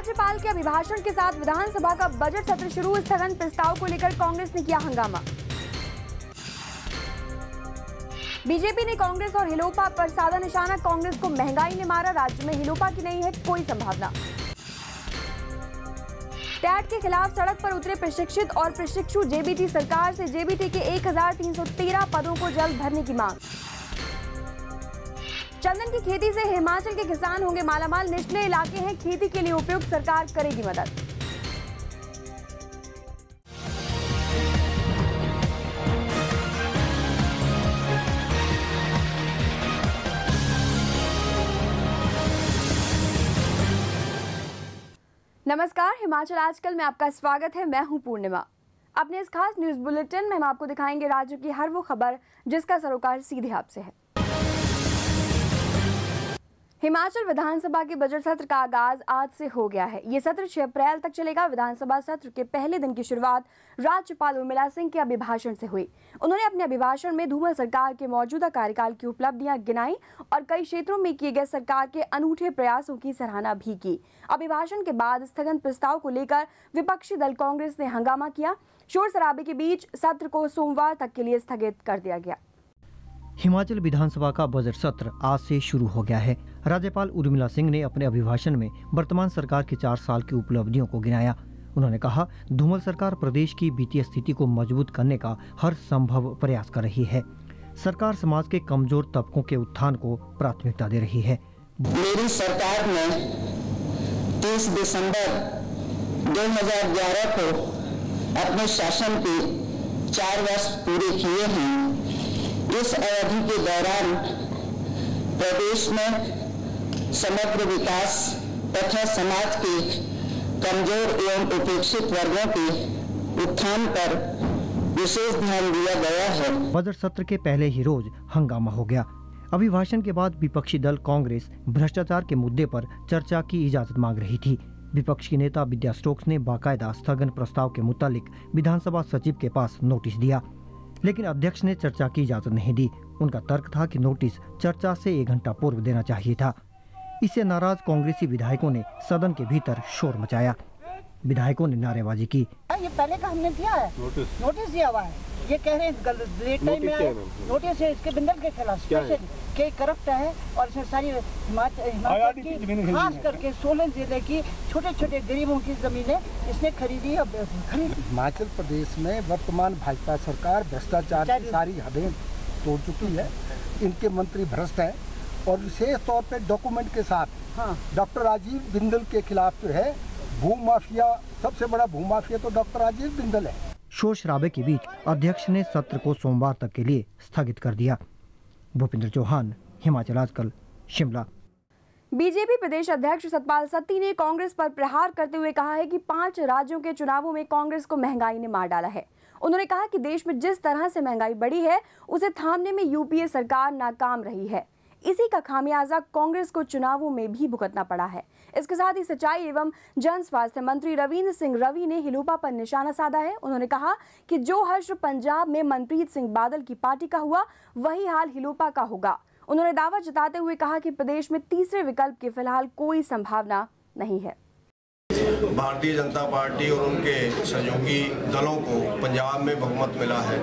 राज्यपाल के अभिभाषण के साथ विधानसभा का बजट सत्र शुरू। स्थगन प्रस्ताव को लेकर कांग्रेस ने किया हंगामा। बीजेपी ने कांग्रेस और हिलोपा पर साधा निशाना। कांग्रेस को महंगाई ने मारा, राज्य में हिलोपा की नहीं है कोई संभावना। टैट के खिलाफ सड़क पर उतरे प्रशिक्षित और प्रशिक्षु जेबीटी। सरकार से जेबीटी के 1313 पदों को जल्द भरने की मांग। चंदन की खेती से हिमाचल के किसान होंगे मालामाल। निचले इलाके हैं खेती के लिए उपयुक्त, सरकार करेगी मदद। नमस्कार, हिमाचल आजकल में आपका स्वागत है। मैं हूं पूर्णिमा। अपने इस खास न्यूज बुलेटिन में हम आपको दिखाएंगे राज्य की हर वो खबर जिसका सरोकार सीधे आपसे है। हिमाचल विधानसभा के बजट सत्र का आगाज आज से हो गया है। ये सत्र 6 अप्रैल तक चलेगा। विधानसभा सत्र के पहले दिन की शुरुआत राज्यपाल उर्मिला सिंह के अभिभाषण से हुई। उन्होंने अपने अभिभाषण में धूमल सरकार के मौजूदा कार्यकाल की उपलब्धियां गिनाई और कई क्षेत्रों में किए गए सरकार के अनूठे प्रयासों की सराहना भी की। अभिभाषण के बाद स्थगन प्रस्ताव को लेकर विपक्षी दल कांग्रेस ने हंगामा किया। शोर शराबे के बीच सत्र को सोमवार तक के लिए स्थगित कर दिया गया। हिमाचल विधानसभा का बजट सत्र आज से शुरू हो गया है। राज्यपाल उर्मिला सिंह ने अपने अभिभाषण में वर्तमान सरकार के 4 साल की उपलब्धियों को गिनाया। उन्होंने कहा, धूमल सरकार प्रदेश की वित्तीय स्थिति को मजबूत करने का हर संभव प्रयास कर रही है। सरकार समाज के कमजोर तबकों के उत्थान को प्राथमिकता दे रही है। मेरी सरकार ने 30 दिसंबर 2011 को अपने शासन के 4 वर्ष पूरे किए हैं। इस अवधि के दौरान प्रदेश में समग्र विकास तथा समाज के कमजोर एवं उपेक्षित वर्गों के उत्थान पर विशेष ध्यान दिया गया है। बजट सत्र के पहले ही रोज हंगामा हो गया। अभिभाषण के बाद विपक्षी दल कांग्रेस भ्रष्टाचार के मुद्दे पर चर्चा की इजाजत मांग रही थी। विपक्ष की नेता विद्या स्टोक्स ने बाकायदा स्थगन प्रस्ताव के मुतालिक विधानसभा सचिव के पास नोटिस दिया, लेकिन अध्यक्ष ने चर्चा की इजाजत नहीं दी। उनका तर्क था कि नोटिस चर्चा से 1 घंटा पूर्व देना चाहिए था। इससे नाराज कांग्रेसी विधायकों ने सदन के भीतर शोर मचाया। विधायकों ने नारेबाजी की। ये पहले का हमने दिया है, नोटिस दिया हुआ है। ये कह रहे हैं लेट टाइम में आए नोटिस है इसके बिंदल के खिलाफ के करप्ट है और इसमें सारी हिमाचल की खास करके सोलन जिले की छोटे छोटे गरीबों की जमीनें इसने खरीदी। हिमाचल प्रदेश में वर्तमान भाजपा सरकार भ्रष्टाचार की सारी हदें तोड़ चुकी है। इनके मंत्री भ्रष्ट हैं और विशेष तौर पे डॉक्यूमेंट के साथ डॉक्टर राजीव बिंदल के खिलाफ जो है भूमाफिया, सबसे बड़ा भूमाफिया तो डॉक्टर राजीव बिंदल है। शोर शराबे के बीच अध्यक्ष ने सत्र को सोमवार तक के लिए स्थगित कर दिया। भूपेंद्र चौहान, हिमाचल आजकल, शिमला। बीजेपी प्रदेश अध्यक्ष सतपाल सत्ती ने कांग्रेस पर प्रहार करते हुए कहा है कि 5 राज्यों के चुनावों में कांग्रेस को महंगाई ने मार डाला है। उन्होंने कहा कि देश में जिस तरह से महंगाई बढ़ी है उसे थामने में यूपीए सरकार नाकाम रही है। इसी का खामियाजा कांग्रेस को चुनावों में भी भुगतना पड़ा है। इसके साथ ही सिंचाई एवं जन स्वास्थ्य मंत्री रविंद्र सिंह रवि ने हिलोपा पर निशाना साधा है। उन्होंने कहा कि जो हर्ष पंजाब में मनप्रीत सिंह बादल की पार्टी का हुआ वही हाल हिलोपा का होगा। उन्होंने दावा जताते हुए कहा कि प्रदेश में तीसरे विकल्प की फिलहाल कोई संभावना नहीं है। भारतीय जनता पार्टी और उनके सहयोगी दलों को पंजाब में बहुमत मिला है,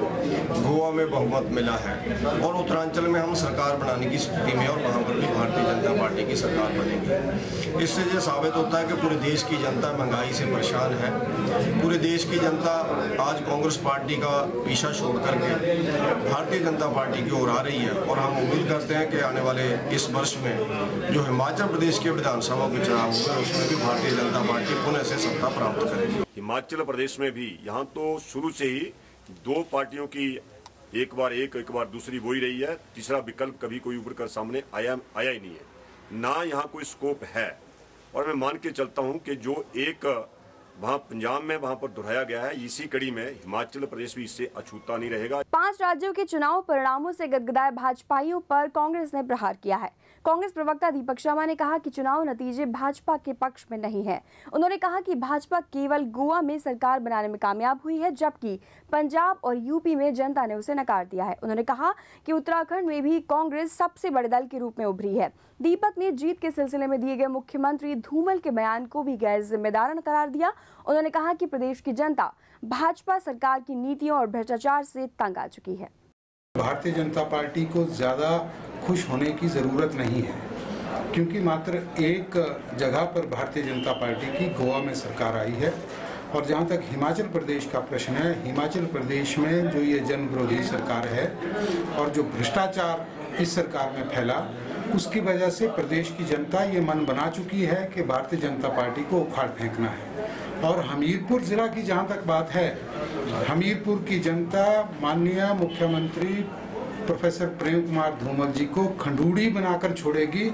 गोवा में बहुमत मिला है और उत्तरांचल में हम सरकार बनाने की स्थिति में और वहाँ पर भी भारतीय जनता पार्टी की सरकार बनेगी। इससे ये साबित होता है कि पूरे देश की जनता महंगाई से परेशान है। पूरे देश की जनता आज कांग्रेस पार्टी का पीछा छोड़ करके भारतीय जनता पार्टी की ओर आ रही है और हम उम्मीद करते हैं कि आने वाले इस वर्ष में जो हिमाचल प्रदेश के विधानसभा के चुनाव होंगे उसमें भी भारतीय जनता पार्टी पुनः से सत्ता प्राप्त करेगी। हिमाचल प्रदेश में भी यहाँ तो शुरू से ही 2 पार्टियों की एक बार दूसरी वो ही रही है। तीसरा विकल्प कभी कोई उभर कर सामने आया ही नहीं है, ना यहाँ कोई स्कोप है। और मैं मान के चलता हूँ कि जो एक वहाँ पंजाब में वहाँ पर दोहराया गया है, इसी कड़ी में हिमाचल प्रदेश भी इससे अछूता नहीं रहेगा। 5 राज्यों के चुनाव परिणामों से गदगदाए भाजपाइयों पर कांग्रेस ने प्रहार किया है। कांग्रेस प्रवक्ता दीपक शर्मा ने कहा कि चुनाव नतीजे भाजपा के पक्ष में नहीं है। उन्होंने कहा कि भाजपा केवल गोवा में सरकार बनाने में कामयाब हुई है, जबकि पंजाब और यूपी में जनता ने उसे नकार दिया है। उन्होंने कहा कि उत्तराखंड में भी कांग्रेस सबसे बड़े दल के रूप में उभरी है। दीपक ने जीत के सिलसिले में दिए गए मुख्यमंत्री धूमल के बयान को भी गैर जिम्मेदाराना करार दिया। उन्होंने कहा कि प्रदेश की जनता भाजपा सरकार की नीतियों और भ्रष्टाचार से तंग आ चुकी है। भारतीय जनता पार्टी को ज़्यादा खुश होने की ज़रूरत नहीं है, क्योंकि मात्र एक जगह पर भारतीय जनता पार्टी की गोवा में सरकार आई है। और जहाँ तक हिमाचल प्रदेश का प्रश्न है, हिमाचल प्रदेश में जो ये जन विरोधी सरकार है और जो भ्रष्टाचार इस सरकार में फैला, उसकी वजह से प्रदेश की जनता ये मन बना चुकी है कि भारतीय जनता पार्टी को उखाड़ फेंकना है। और हमीरपुर जिला की जहाँ तक बात है, हमीरपुर की जनता माननीय मुख्यमंत्री प्रोफेसर प्रेम कुमार धूमल जी को खंडूड़ी बनाकर छोड़ेगी।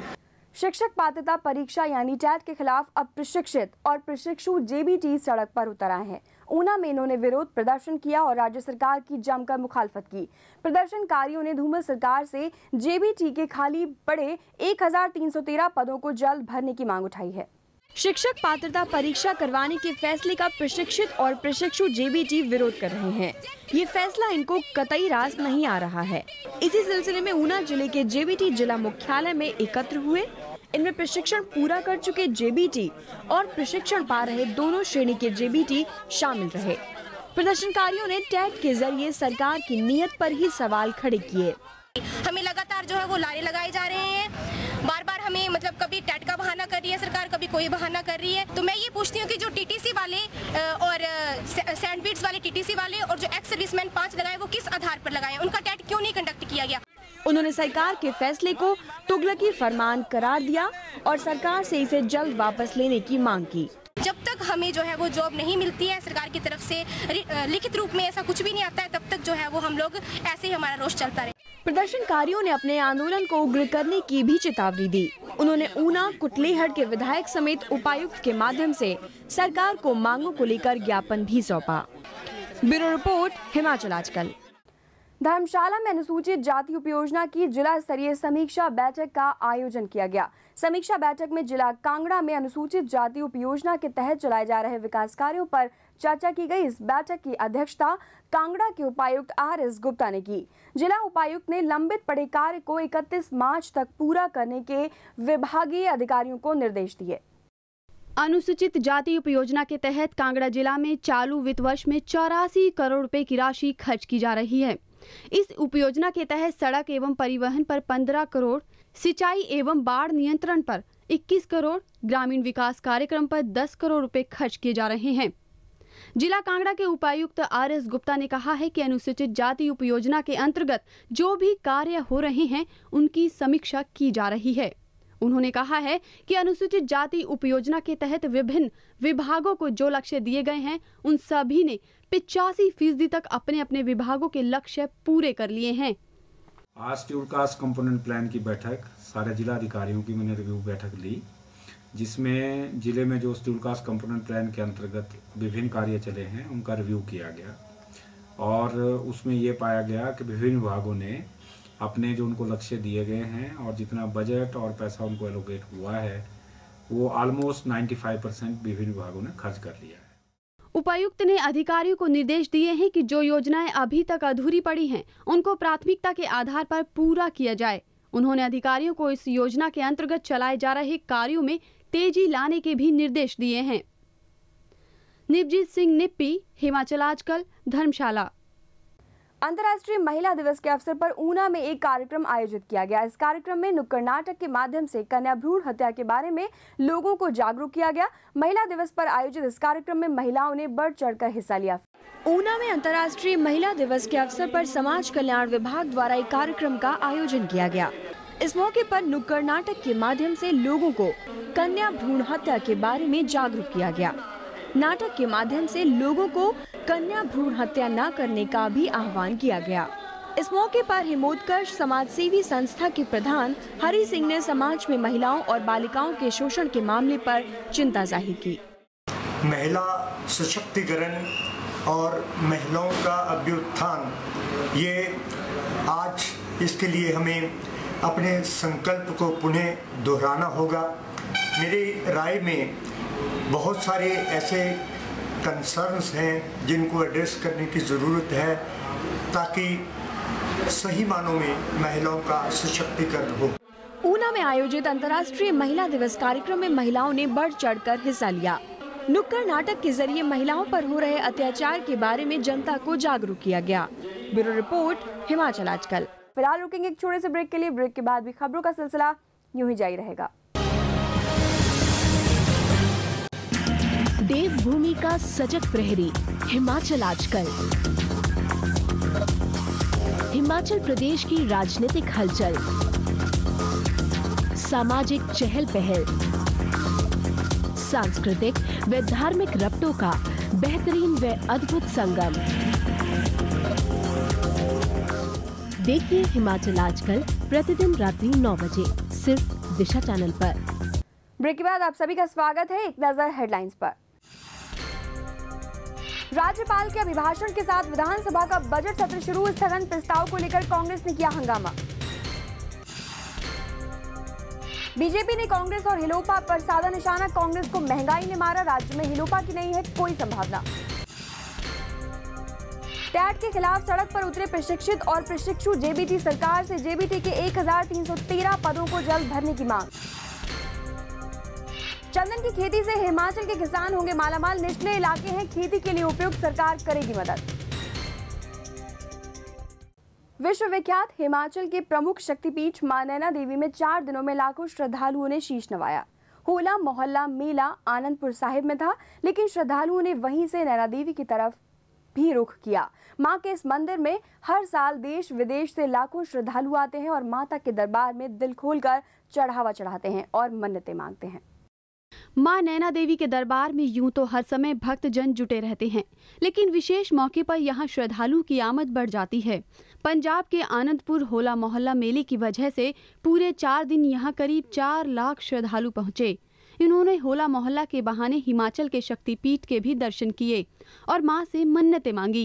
शिक्षक पात्रता परीक्षा यानी टेट के खिलाफ अब प्रशिक्षित और प्रशिक्षु जेबीटी सड़क पर उतर आए हैं। ऊना में इन्होंने विरोध प्रदर्शन किया और राज्य सरकार की जमकर मुखालफत की। प्रदर्शनकारियों ने धूमल सरकार से जेबीटी के खाली पड़े 1313 पदों को जल्द भरने की मांग उठाई है। शिक्षक पात्रता परीक्षा करवाने के फैसले का प्रशिक्षित और प्रशिक्षु जेबीटी विरोध कर रहे हैं। ये फैसला इनको कतई रास नहीं आ रहा है। इसी सिलसिले में ऊना जिले के जेबीटी जिला मुख्यालय में एकत्र हुए। इनमें प्रशिक्षण पूरा कर चुके जेबीटी और प्रशिक्षण पा रहे दोनों श्रेणी के जेबीटी शामिल रहे। प्रदर्शनकारियों ने टेट के जरिए सरकार की नीयत पर ही सवाल खड़े किए। हमें लगातार जो है वो लारे लगाए जा रहे हैं। बार बार हमें मतलब कभी टेट का बहाना कर रही है सरकार, कभी कोई बहाना कर रही है। तो मैं ये पूछती हूँ कि जो टीटीसी वाले और सैंडविच वाले टीटीसी वाले और जो एक्स सर्विसमैन 5 लगाए, वो किस आधार पर लगाए? उनका टेट क्यों नहीं कंडक्ट किया गया? उन्होंने सरकार के फैसले को तुगलकी फरमान करार दिया और सरकार से इसे जल्द वापस लेने की मांग की। जब तक हमें जो है वो जॉब नहीं मिलती है सरकार की तरफ से, लिखित रूप में ऐसा कुछ भी नहीं आता है, तब तक जो है वो हम लोग ऐसे ही हमारा रोष चलता रहे। प्रदर्शनकारियों ने अपने आंदोलन को उग्र करने की भी चेतावनी दी। उन्होंने ऊना कुटलेहड़ के विधायक समेत उपायुक्त के माध्यम से सरकार को मांगों को लेकर ज्ञापन भी सौंपा। ब्यूरो रिपोर्ट, हिमाचल आजकल। धर्मशाला में अनुसूचित जाति उपयोजना की जिला स्तरीय समीक्षा बैठक का आयोजन किया गया। समीक्षा बैठक में जिला कांगड़ा में अनुसूचित जाति उपयोजना के तहत चलाए जा रहे विकास कार्यों पर चर्चा की गई। इस बैठक की अध्यक्षता कांगड़ा के उपायुक्त RS गुप्ता ने की। जिला उपायुक्त ने लंबित पड़े कार्य को 31 मार्च तक पूरा करने के विभागीय अधिकारियों को निर्देश दिए। अनुसूचित जाति उपयोजना के तहत कांगड़ा जिला में चालू वित्त वर्ष में 84 करोड़ रुपए की राशि खर्च की जा रही है। इस उपयोजना के तहत सड़क एवं परिवहन पर 15 करोड़, सिंचाई एवं बाढ़ नियंत्रण पर 21 करोड़, ग्रामीण विकास कार्यक्रम पर 10 करोड़ रुपए खर्च किए जा रहे हैं। जिला कांगड़ा के उपायुक्त RS गुप्ता ने कहा है कि अनुसूचित जाति उपयोजना के अंतर्गत जो भी कार्य हो रहे हैं उनकी समीक्षा की जा रही है। उन्होंने कहा है कि अनुसूचित जाति उपयोजना के तहत विभिन्न विभागों को जो लक्ष्य दिए गए हैं उन सभी ने 85% तक अपने अपने विभागों के लक्ष्य पूरे कर लिए हैं। आज शेड्यूल कास्ट कंपोनेंट प्लान की बैठक सारे जिला अधिकारियों की मैंने रिव्यू बैठक ली, जिसमें जिले में जो शेड्यूल कास्ट कंपोनेंट प्लान के अंतर्गत विभिन्न कार्य चले हैं उनका रिव्यू किया गया और उसमें ये पाया गया कि विभिन्न विभागों ने अपने जो उनको लक्ष्य दिए गए हैं और जितना बजट और पैसा उनको एलोकेट हुआ है वो ऑलमोस्ट 95% विभिन्न विभागों ने खर्च कर लिया है। उपायुक्त ने अधिकारियों को निर्देश दिए हैं कि जो योजनाएं अभी तक अधूरी पड़ी हैं उनको प्राथमिकता के आधार पर पूरा किया जाए। उन्होंने अधिकारियों को इस योजना के अंतर्गत चलाए जा रहे कार्यों में तेजी लाने के भी निर्देश दिए हैं। निपजीत सिंह निप्पी, हिमाचल आजकल, धर्मशाला। अंतर्राष्ट्रीय महिला दिवस के अवसर पर ऊना में एक कार्यक्रम आयोजित किया गया। इस कार्यक्रम में नुक्कड़ नाटक के माध्यम से कन्या भ्रूण हत्या के बारे में लोगों को जागरूक किया गया। महिला दिवस पर आयोजित इस कार्यक्रम में महिलाओं ने बढ़ चढ़कर हिस्सा लिया। ऊना में अंतर्राष्ट्रीय महिला दिवस के अवसर पर समाज कल्याण विभाग द्वारा एक कार्यक्रम का आयोजन किया गया। इस मौके पर नुक्कड़ नाटक के माध्यम से लोगों को कन्या भ्रूण हत्या के बारे में जागरूक किया गया। नाटक के माध्यम से लोगों को कन्या भ्रूण हत्या न करने का भी आह्वान किया गया। इस मौके पर हिमोत्कर्ष समाज सेवी संस्था के प्रधान हरि सिंह ने समाज में महिलाओं और बालिकाओं के शोषण के मामले पर चिंता जाहिर की। महिला सशक्तिकरण और महिलाओं का अभ्युत्थान, ये आज इसके लिए हमें अपने संकल्प को पुनः दोहराना होगा। मेरी राय में बहुत सारे ऐसे कंसर्न्स हैं जिनको एड्रेस करने की ज़रूरत है ताकि सही मानों में महिलाओं का सशक्तिकरण हो। ऊना में आयोजित अंतर्राष्ट्रीय महिला दिवस कार्यक्रम में महिलाओं ने बढ़ चढ़कर हिस्सा लिया। नुक्कड़ नाटक के जरिए महिलाओं पर हो रहे अत्याचार के बारे में जनता को जागरूक किया गया। ब्यूरो रिपोर्ट, हिमाचल आजकल। फिलहाल रुकेंगे एक छोटे से ब्रेक के लिए। ब्रेक के बाद भी खबरों का सिलसिला यूं ही जारी रहेगा। देवभूमि का सजग प्रहरी, हिमाचल आजकल। हिमाचल प्रदेश की राजनीतिक हलचल, सामाजिक चहल पहल, सांस्कृतिक व धार्मिक रबतों का बेहतरीन व अद्भुत संगम। देखिए हिमाचल आजकल प्रतिदिन रात्रि 9 बजे सिर्फ दिशा चैनल पर। ब्रेक के बाद आप सभी का स्वागत है। एक नजर हेडलाइंस पर। राज्यपाल के अभिभाषण के साथ विधानसभा का बजट सत्र शुरू। स्थगन प्रस्ताव को लेकर कांग्रेस ने किया हंगामा। बीजेपी ने कांग्रेस और हिलोपा पर साधा निशाना। कांग्रेस को महंगाई ने मारा, राज्य में हिलोपा की नहीं है कोई संभावना। टैट के खिलाफ सड़क पर उतरे प्रशिक्षित और प्रशिक्षु जेबीटी। सरकार से जेबीटी के 1313 पदों को जल्द भरने की मांग। चंदन की खेती से हिमाचल के किसान होंगे मालामाल। निचले इलाके हैं खेती के लिए उपयुक्त, सरकार करेगी मदद। विश्वविख्यात हिमाचल के प्रमुख शक्तिपीठ मां नैना देवी में 4 दिनों में लाखों श्रद्धालुओं ने शीश नवाया। होला मोहल्ला मेला आनंदपुर साहिब में था, लेकिन श्रद्धालुओं ने वहीं से नैना देवी की तरफ भी रुख किया। मां के इस मंदिर में हर साल देश विदेश से लाखों श्रद्धालु आते हैं और माता के दरबार में दिल खोलकर चढ़ावा चढ़ाते हैं और मन्नतें मांगते हैं। मां नैना देवी के दरबार में यूं तो हर समय भक्तजन जुटे रहते हैं, लेकिन विशेष मौके पर यहां श्रद्धालु की आमद बढ़ जाती है। पंजाब के आनंदपुर होला मोहल्ला मेले की वजह से पूरे 4 दिन यहां करीब 4 लाख श्रद्धालु पहुंचे। इन्होंने होला मोहल्ला के बहाने हिमाचल के शक्तिपीठ के भी दर्शन किए और मां से मन्नतें मांगी।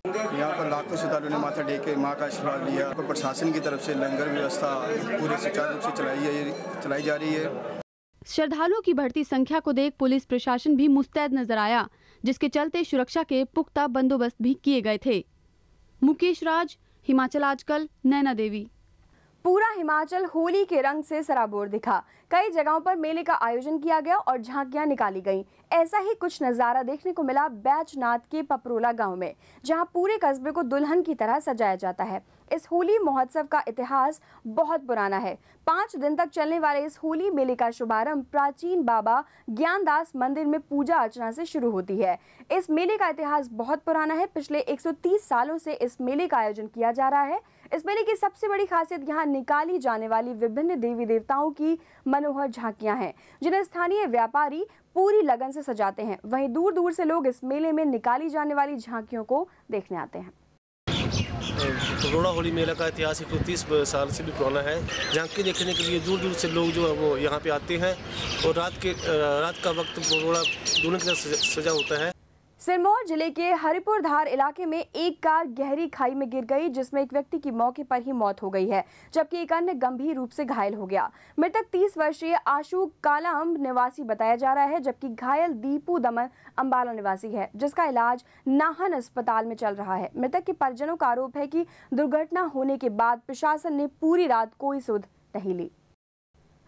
यहाँ पर लाखों श्रद्धालुओं ने माथा टेक के मां का आशीर्वाद लिया। प्रशासन की तरफ से लंगर व्यवस्था पूरे सुचारू रूप से चलाई जा रही है। श्रद्धालुओं की बढ़ती संख्या को देख पुलिस प्रशासन भी मुस्तैद नजर आया, जिसके चलते सुरक्षा के पुख्ता बंदोबस्त भी किए गए थे। मुकेश राज, हिमाचल आजकल, नैना देवी। पूरा हिमाचल होली के रंग से सराबोर दिखा। कई जगहों पर मेले का आयोजन किया गया और झांकियां निकाली गईं। ऐसा ही कुछ नजारा देखने को मिला बैजनाथ के पपरोला गांव में, जहां पूरे कस्बे को दुल्हन की तरह सजाया जाता है। इस होली महोत्सव का इतिहास बहुत पुराना है। 5 दिन तक चलने वाले इस होली मेले का शुभारंभ प्राचीन बाबा ज्ञानदास मंदिर में पूजा अर्चना से शुरू होती है। इस मेले का इतिहास बहुत पुराना है। पिछले 130 सालों से इस मेले का आयोजन किया जा रहा है। इस मेले की सबसे बड़ी खासियत यहाँ निकाली जाने वाली विभिन्न देवी देवताओं की मनोहर झांकियां हैं, जिन्हें स्थानीय व्यापारी पूरी लगन से सजाते हैं। वहीं दूर दूर से लोग इस मेले में निकाली जाने वाली झांकियों को देखने आते हैं। पपरोला होली मेला का इतिहास 130 साल से भी पुराना है। झांकी देखने के लिए दूर दूर से लोग जो है वो यहाँ पे आते हैं और रात का वक्त पपरोला दुल्हन की तरह सजा होता है। सिरमौर जिले के हरिपुर धार इलाके में एक कार गहरी खाई में गिर गई, जिसमें एक व्यक्ति की मौके पर ही मौत हो गई है, जबकि एक अन्य गंभीर रूप से घायल हो गया। मृतक 30 वर्षीय आशु कालाअंब निवासी बताया जा रहा है, जबकि घायल दीपू दमन अंबाला निवासी है, जिसका इलाज नाहन अस्पताल में चल रहा है। मृतक के परिजनों का आरोप है कि दुर्घटना होने के बाद प्रशासन ने पूरी रात कोई सुध नहीं ली।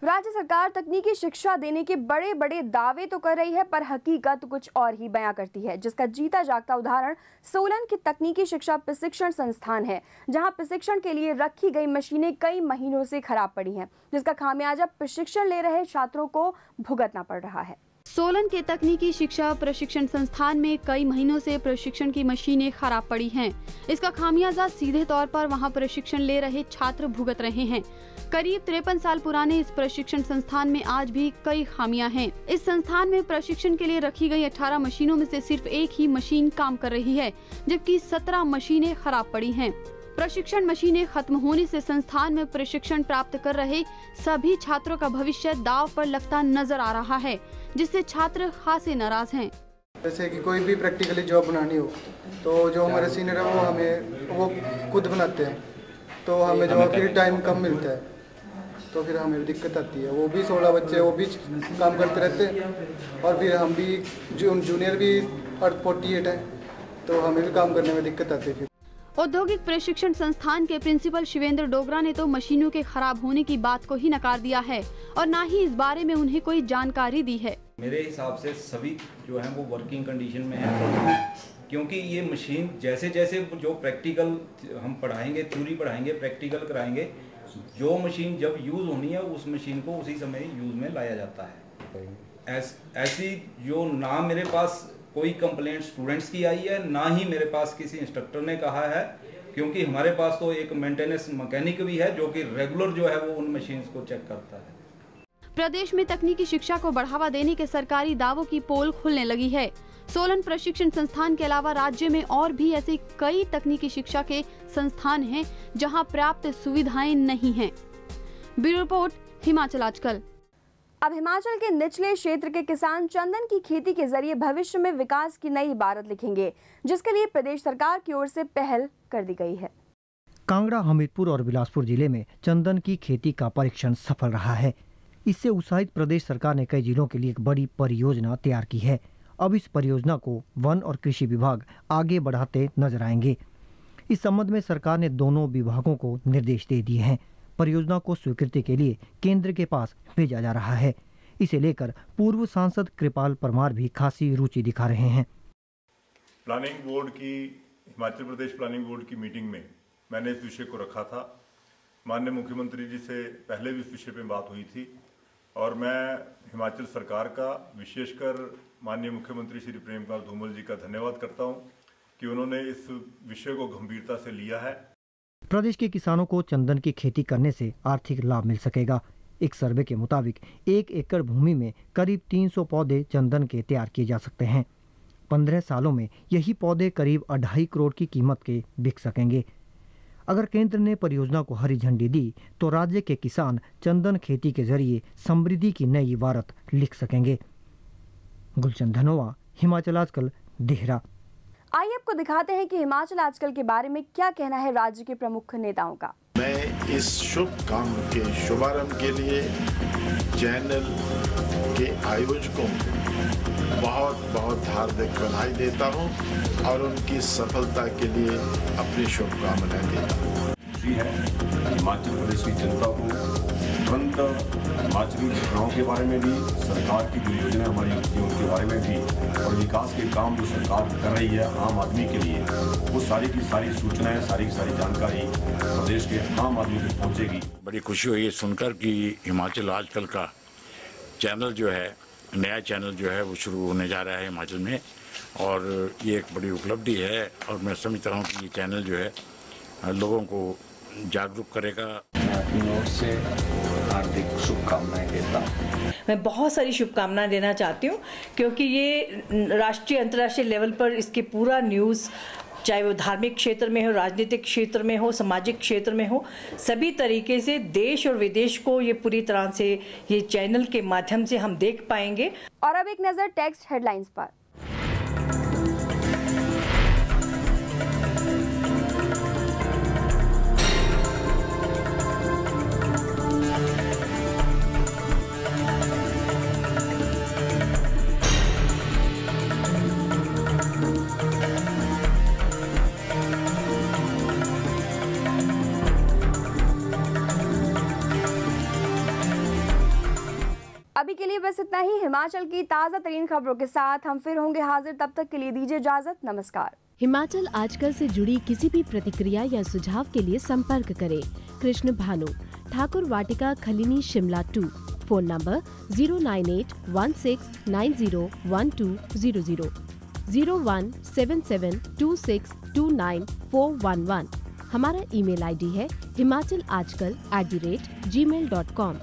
राज्य सरकार तकनीकी शिक्षा देने के बड़े बड़े दावे तो कर रही है, पर हकीकत कुछ और ही बयां करती है, जिसका जीता जागता उदाहरण सोलन की तकनीकी शिक्षा प्रशिक्षण संस्थान है, जहां प्रशिक्षण के लिए रखी गई मशीनें कई महीनों से खराब पड़ी हैं, जिसका खामियाजा प्रशिक्षण ले रहे छात्रों को भुगतना पड़ रहा है। सोलन के तकनीकी शिक्षा प्रशिक्षण संस्थान में कई महीनों से प्रशिक्षण की मशीनें खराब पड़ी हैं। इसका खामियाजा सीधे तौर पर वहां प्रशिक्षण ले रहे छात्र भुगत रहे हैं। करीब 53 साल पुराने इस प्रशिक्षण संस्थान में आज भी कई खामियां हैं। इस संस्थान में प्रशिक्षण के लिए रखी गई 18 मशीनों में से सिर्फ एक ही मशीन काम कर रही है, जबकि 17 मशीनें खराब पड़ी हैं। प्रशिक्षण मशीनें खत्म होने से संस्थान में प्रशिक्षण प्राप्त कर रहे सभी छात्रों का भविष्य दांव पर लगता नजर आ रहा है, जिससे छात्र खासे नाराज हैं। जैसे कि कोई भी प्रैक्टिकली जॉब बनानी हो तो जो हमारे सीनियर है वो खुद बनाते हैं, तो हमें जो फ्री टाइम कम मिलता है, तो फिर हमें भी दिक्कत आती है। वो भी 16 बच्चे वो भी काम करते रहते हैं और फिर हम भी जूनियर भी 48 है, तो हमें भी काम करने में दिक्कत आती है। फिर औद्योगिक प्रशिक्षण संस्थान के प्रिंसिपल शिवेंद्र डोगरा ने तो मशीनों के खराब होने की बात को ही नकार दिया है और ना ही इस बारे में उन्हें कोई जानकारी दी है। मेरे हिसाब से सभी जो है वो वर्किंग कंडीशन में है, क्योंकि ये मशीन जैसे जैसे जो प्रैक्टिकल हम पढ़ाएंगे, थ्योरी पढ़ाएंगे, प्रैक्टिकल कराएंगे, जो मशीन जब यूज़ होनी है उस मशीन को उसी समय यूज़ में लाया जाता है। ऐसी जो ना मेरे पास कोई कंप्लेंट स्टूडेंट्स की आई है, ना ही मेरे पास किसी इंस्ट्रक्टर ने कहा है, क्योंकि हमारे पास तो एक मेंटेनेंस मैकेनिक भी है जो कि रेगुलर जो है वो उन मशीन्स को चेक करता है। प्रदेश में तकनीकी शिक्षा को बढ़ावा देने के सरकारी दावों की पोल खुलने लगी है। सोलन प्रशिक्षण संस्थान के अलावा राज्य में और भी ऐसे कई तकनीकी शिक्षा के संस्थान हैं जहां पर्याप्त सुविधाएं नहीं हैं। ब्यूरो रिपोर्ट, हिमाचल आजकल। अब हिमाचल के निचले क्षेत्र के किसान चंदन की खेती के जरिए भविष्य में विकास की नई इबारत लिखेंगे, जिसके लिए प्रदेश सरकार की ओर से पहल कर दी गई है। कांगड़ा, हमीरपुर और बिलासपुर जिले में चंदन की खेती का परीक्षण सफल रहा है। इससे उत्साहित प्रदेश सरकार ने कई जिलों के लिए एक बड़ी परियोजना तैयार की है। अब इस परियोजना को वन और कृषि विभाग आगे बढ़ाते नजर आएंगे। इस संबंध में सरकार ने दोनों विभागों को निर्देश दे दिए हैं। परियोजना को स्वीकृति के लिए केंद्र के पास भेजा जा रहा है। इसे लेकर पूर्व सांसद कृपाल परमार भी खासी रुचि दिखा रहे हैं। प्लानिंग बोर्ड की, हिमाचल प्रदेश प्लानिंग बोर्ड की मीटिंग में मैंने इस विषय को रखा था। माननीय मुख्यमंत्री जी से पहले भी इस विषय पर बात हुई थी और मैं हिमाचल सरकार का, विशेषकर माननीय मुख्यमंत्री श्री प्रेमकांत धूमल जी का धन्यवाद करता हूं कि उन्होंने इस विषय को गंभीरता से लिया है। प्रदेश के किसानों को चंदन की खेती करने से आर्थिक लाभ मिल सकेगा। एक सर्वे के मुताबिक 1 एकड़ भूमि में करीब 300 पौधे चंदन के तैयार किए जा सकते हैं। 15 सालों में यही पौधे करीब 2.5 करोड़ की कीमत के बिक सकेंगे। अगर केंद्र ने परियोजना को हरी झंडी दी तो राज्य के किसान चंदन खेती के जरिए समृद्धि की नई इबारत लिख सकेंगे। गुलशन धनोआ, हिमाचल आजकल, देहरा। आइए आपको दिखाते हैं कि हिमाचल आजकल के बारे में क्या कहना है राज्य के प्रमुख नेताओं का। मैं इस शुभ काम के शुभारंभ के लिए चैनल के आयोजकों बहुत बहुत हार्दिक बधाई देता हूं और उनकी सफलता के लिए अपनी शुभकामनाएं देता हूं। खुशी है हिमाचल प्रदेश की जनता को तुरंत हिमाचली घटनाओं के बारे में भी, सरकार की जो योजना हमारी होती है उनके बारे में भी, और विकास के काम जो सरकार कर रही है आम आदमी के लिए, वो सारी की सारी सूचनाएं, सारी की सारी जानकारी प्रदेश के आम आदमी तक पहुंचेगी। बड़ी खुशी हुई है सुनकर कि हिमाचल आजकल का चैनल जो है, नया चैनल जो है वो शुरू होने जा रहा है हिमाचल में, और ये एक बड़ी उपलब्धि है और मैं समझता हूँ कि ये चैनल जो है लोगों को जागरूक करेगा। मैं अपनी ओर से हार्दिक शुभकामनाएं देता हूँ। मैं बहुत सारी शुभकामनाएं देना चाहती हूँ क्योंकि ये राष्ट्रीय अंतर्राष्ट्रीय लेवल पर इसके पूरा न्यूज़, चाहे वो धार्मिक क्षेत्र में हो, राजनीतिक क्षेत्र में हो, सामाजिक क्षेत्र में हो, सभी तरीके से देश और विदेश को ये पूरी तरह से ये चैनल के माध्यम से हम देख पाएंगे। और अब एक नज़र टेक्स्ट हेडलाइंस पर। अभी के लिए बस इतना ही। हिमाचल की ताज़ा तरीन खबरों के साथ हम फिर होंगे हाजिर। तब तक के लिए दीजिए इजाजत। नमस्कार। हिमाचल आजकल से जुड़ी किसी भी प्रतिक्रिया या सुझाव के लिए संपर्क करें कृष्ण भानु, ठाकुर वाटिका, खलीनी, शिमला 2। Phone number 09816901200, 017726294111। हमारा ईमेल आईडी है himachalastkal@gmail.com।